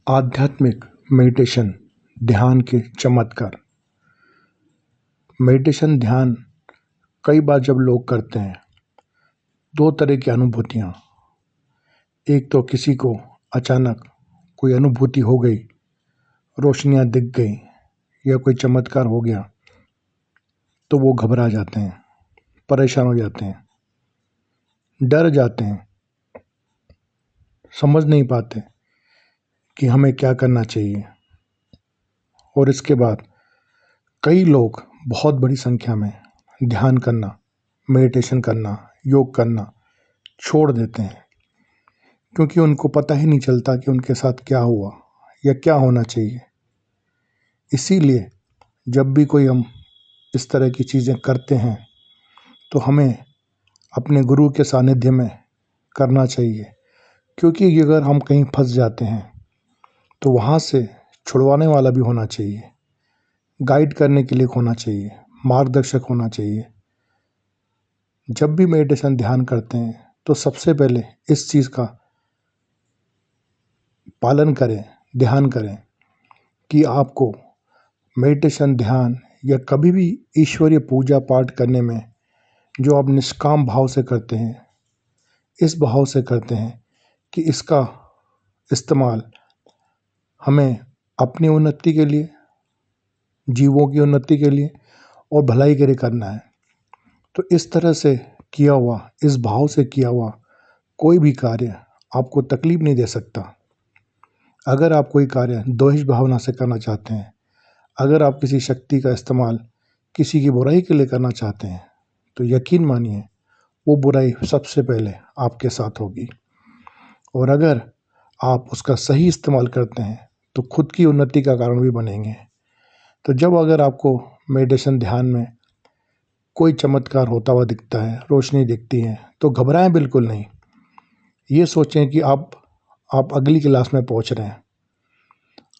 आध्यात्मिक मेडिटेशन ध्यान के चमत्कार। मेडिटेशन ध्यान कई बार जब लोग करते हैं, दो तरह की अनुभूतियाँ। एक तो किसी को अचानक कोई अनुभूति हो गई, रोशनियाँ दिख गई या कोई चमत्कार हो गया, तो वो घबरा जाते हैं, परेशान हो जाते हैं, डर जाते हैं, समझ नहीं पाते कि हमें क्या करना चाहिए। और इसके बाद कई लोग बहुत बड़ी संख्या में ध्यान करना, मेडिटेशन करना, योग करना छोड़ देते हैं, क्योंकि उनको पता ही नहीं चलता कि उनके साथ क्या हुआ या क्या होना चाहिए। इसीलिए जब भी कोई हम इस तरह की चीज़ें करते हैं तो हमें अपने गुरु के सानिध्य में करना चाहिए, क्योंकि अगर हम कहीं फंस जाते हैं तो वहाँ से छुड़वाने वाला भी होना चाहिए, गाइड करने के लिए होना चाहिए, मार्गदर्शक होना चाहिए। जब भी मेडिटेशन ध्यान करते हैं तो सबसे पहले इस चीज़ का पालन करें, ध्यान करें कि आपको मेडिटेशन ध्यान या कभी भी ईश्वरीय पूजा पाठ करने में जो आप निष्काम भाव से करते हैं, इस भाव से करते हैं कि इसका इस्तेमाल हमें अपनी उन्नति के लिए, जीवों की उन्नति के लिए और भलाई के लिए करना है। तो इस तरह से किया हुआ, इस भाव से किया हुआ कोई भी कार्य आपको तकलीफ नहीं दे सकता। अगर आप कोई कार्य द्वेष भावना से करना चाहते हैं, अगर आप किसी शक्ति का इस्तेमाल किसी की बुराई के लिए करना चाहते हैं, तो यकीन मानिए वो बुराई सबसे पहले आपके साथ होगी। और अगर आप उसका सही इस्तेमाल करते हैं तो खुद की उन्नति का कारण भी बनेंगे। तो जब अगर आपको मेडिटेशन ध्यान में कोई चमत्कार होता हुआ दिखता है, रोशनी दिखती है, तो घबराएं बिल्कुल नहीं। ये सोचें कि आप अगली क्लास में पहुंच रहे हैं,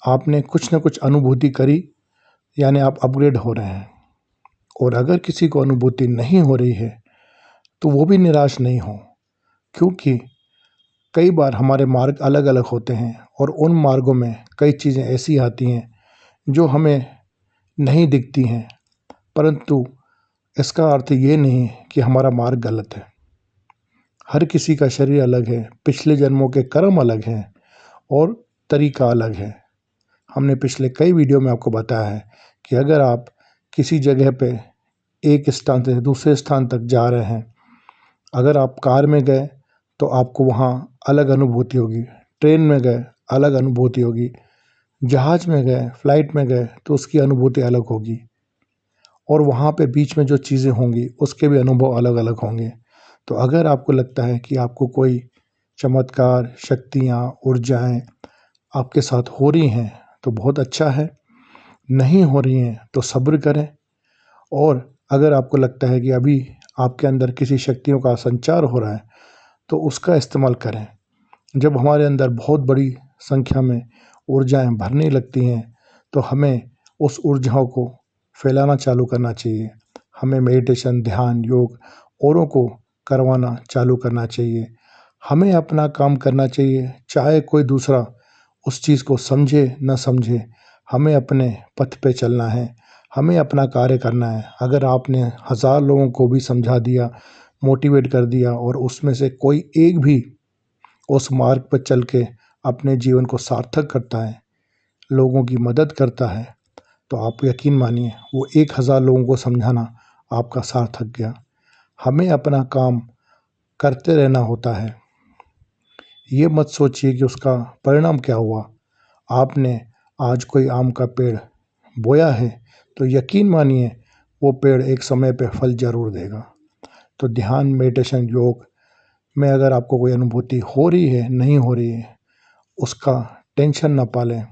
आपने कुछ न कुछ अनुभूति करी, यानी आप अपग्रेड हो रहे हैं। और अगर किसी को अनुभूति नहीं हो रही है तो वो भी निराश नहीं हो, क्योंकि कई बार हमारे मार्ग अलग अलग होते हैं और उन मार्गों में कई चीज़ें ऐसी आती हैं जो हमें नहीं दिखती हैं, परंतु इसका अर्थ ये नहीं कि हमारा मार्ग गलत है। हर किसी का शरीर अलग है, पिछले जन्मों के कर्म अलग हैं और तरीका अलग है। हमने पिछले कई वीडियो में आपको बताया है कि अगर आप किसी जगह पे एक स्थान से दूसरे स्थान तक जा रहे हैं, अगर आप कार में गए तो आपको वहाँ अलग अनुभूति होगी, ट्रेन में गए अलग अनुभूति होगी, जहाज़ में गए, फ्लाइट में गए तो उसकी अनुभूति अलग होगी, और वहाँ पे बीच में जो चीज़ें होंगी उसके भी अनुभव अलग अलग होंगे। तो अगर आपको लगता है कि आपको कोई चमत्कार, शक्तियाँ, ऊर्जाएँ आपके साथ हो रही हैं तो बहुत अच्छा है, नहीं हो रही हैं तो सब्र करें। और अगर आपको लगता है कि अभी आपके अंदर किसी शक्तियों का संचार हो रहा है तो उसका इस्तेमाल करें। जब हमारे अंदर बहुत बड़ी संख्या में ऊर्जाएं भरने लगती हैं तो हमें उस ऊर्जाओं को फैलाना चालू करना चाहिए। हमें मेडिटेशन, ध्यान, योग औरों को करवाना चालू करना चाहिए। हमें अपना काम करना चाहिए, चाहे कोई दूसरा उस चीज़ को समझे न समझे। हमें अपने पथ पे चलना है, हमें अपना कार्य करना है। अगर आपने 1000 लोगों को भी समझा दिया, मोटिवेट कर दिया और उसमें से कोई एक भी उस मार्ग पर चल के अपने जीवन को सार्थक करता है, लोगों की मदद करता है, तो आप यकीन मानिए वो 1000 लोगों को समझाना आपका सार्थक गया। हमें अपना काम करते रहना होता है। ये मत सोचिए कि उसका परिणाम क्या हुआ। आपने आज कोई आम का पेड़ बोया है तो यकीन मानिए वो पेड़ एक समय पे फल जरूर देगा। तो ध्यान, मेडिटेशन, योग में अगर आपको कोई अनुभूति हो रही है, नहीं हो रही है, उसका टेंशन ना पालें,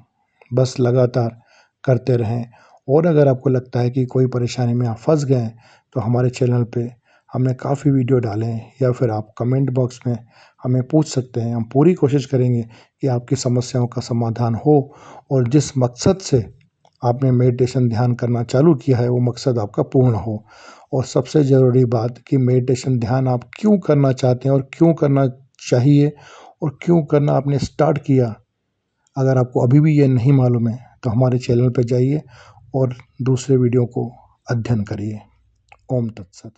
बस लगातार करते रहें। और अगर आपको लगता है कि कोई परेशानी में आप फंस गए तो हमारे चैनल पे हमने काफ़ी वीडियो डाले हैं, या फिर आप कमेंट बॉक्स में हमें पूछ सकते हैं। हम पूरी कोशिश करेंगे कि आपकी समस्याओं का समाधान हो और जिस मकसद से आपने मेडिटेशन ध्यान करना चालू किया है वो मकसद आपका पूर्ण हो। और सबसे ज़रूरी बात कि मेडिटेशन ध्यान आप क्यों करना चाहते हैं और क्यों करना चाहिए और क्यों करना आपने स्टार्ट किया, अगर आपको अभी भी ये नहीं मालूम है तो हमारे चैनल पर जाइए और दूसरे वीडियो को अध्ययन करिए। ओम तत्सत।